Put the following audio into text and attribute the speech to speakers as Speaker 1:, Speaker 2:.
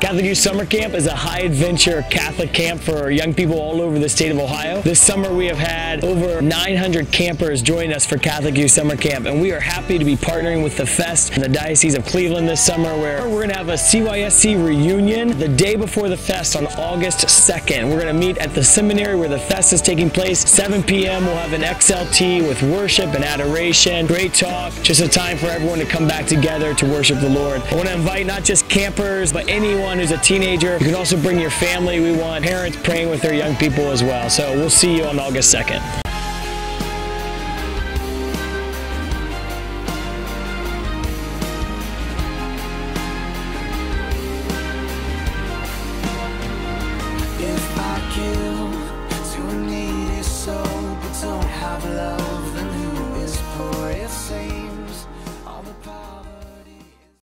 Speaker 1: Catholic Youth Summer Camp is a high-adventure Catholic camp for young people all over the state of Ohio. This summer we have had over 900 campers join us for Catholic Youth Summer Camp, and we are happy to be partnering with the Fest in the Diocese of Cleveland this summer, where we're going to have a CYSC reunion the day before the Fest on August 2nd. We're going to meet at the seminary where the Fest is taking place. 7 p.m. we'll have an XLT with worship and adoration, great talk, just a time for everyone to come back together to worship the Lord. I want to invite not just campers, but anyone who's a teenager. You can also bring your family. We want parents praying with their young people as well. So we'll see you on August 2nd.
Speaker 2: If I give to a needy soul but don't have love,